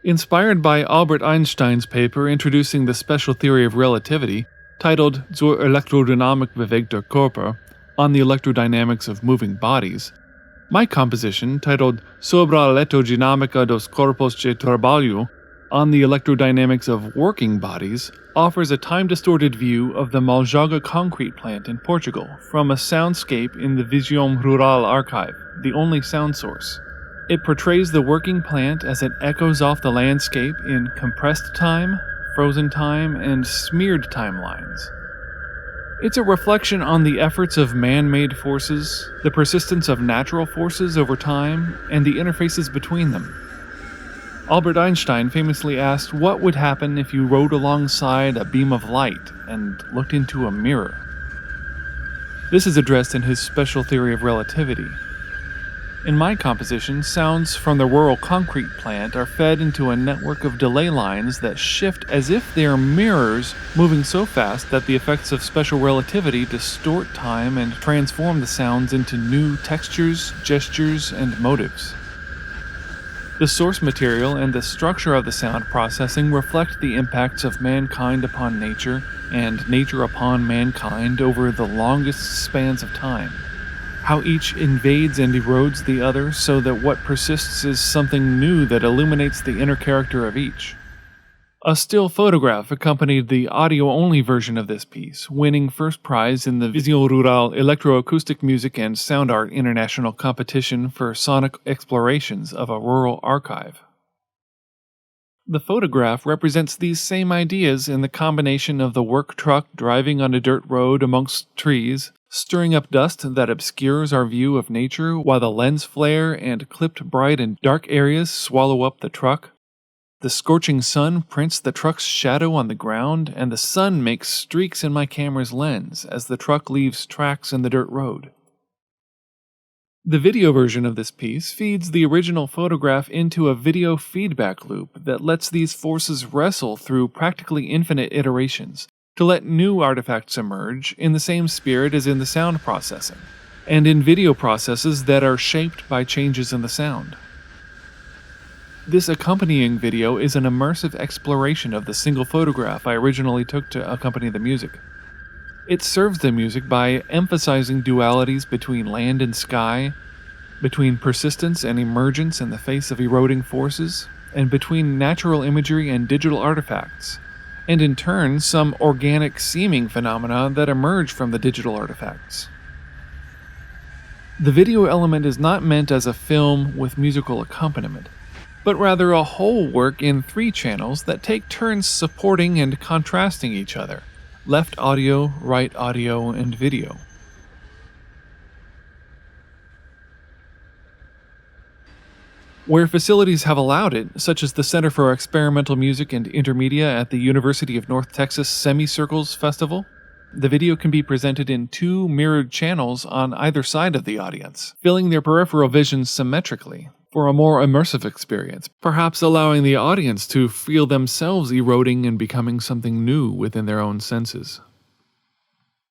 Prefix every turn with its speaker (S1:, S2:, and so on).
S1: Inspired by Albert Einstein's paper introducing the special theory of relativity, titled Zur Electrodynamik bewegter Körper, on the electrodynamics of moving bodies, my composition, titled Sobre eletrodinâmica dos corpos de trabalho, on the electrodynamics of working bodies, offers a time-distorted view of the Maljoga concrete plant in Portugal from a soundscape in the Viseu Rural archive, the only sound source. It portrays the working plant as it echoes off the landscape in compressed time, frozen time, and smeared timelines. It's a reflection on the efforts of man-made forces, the persistence of natural forces over time, and the interfaces between them. Albert Einstein famously asked what would happen if you rode alongside a beam of light and looked into a mirror. This is addressed in his special theory of relativity. In my composition, sounds from the rural concrete plant are fed into a network of delay lines that shift as if they are mirrors moving so fast that the effects of special relativity distort time and transform the sounds into new textures, gestures, and motives. The source material and the structure of the sound processing reflect the impacts of mankind upon nature and nature upon mankind over the longest spans of time. How each invades and erodes the other so that what persists is something new that illuminates the inner character of each. A still photograph accompanied the audio-only version of this piece, winning first prize in the Viseu Rural Electroacoustic Music and Sound Art International Competition for Sonic Explorations of a Rural Archive. The photograph represents these same ideas in the combination of the work truck driving on a dirt road amongst trees, stirring up dust that obscures our view of nature while the lens flare and clipped bright and dark areas swallow up the truck. The scorching sun prints the truck's shadow on the ground, and the sun makes streaks in my camera's lens as the truck leaves tracks in the dirt road. The video version of this piece feeds the original photograph into a video feedback loop that lets these forces wrestle through practically infinite iterations to let new artifacts emerge in the same spirit as in the sound processing, and in video processes that are shaped by changes in the sound. This accompanying video is an immersive exploration of the single photograph I originally took to accompany the music. It serves the music by emphasizing dualities between land and sky, between persistence and emergence in the face of eroding forces, and between natural imagery and digital artifacts, and in turn some organic seeming phenomena that emerge from the digital artifacts. The video element is not meant as a film with musical accompaniment, but rather a whole work in 3 channels that take turns supporting and contrasting each other: left audio, right audio, and video. Where facilities have allowed it, such as the Center for Experimental Music and Intermedia at the University of North Texas Semicircles Festival, the video can be presented in 2 mirrored channels on either side of the audience, filling their peripheral vision symmetrically for a more immersive experience, perhaps allowing the audience to feel themselves eroding and becoming something new within their own senses.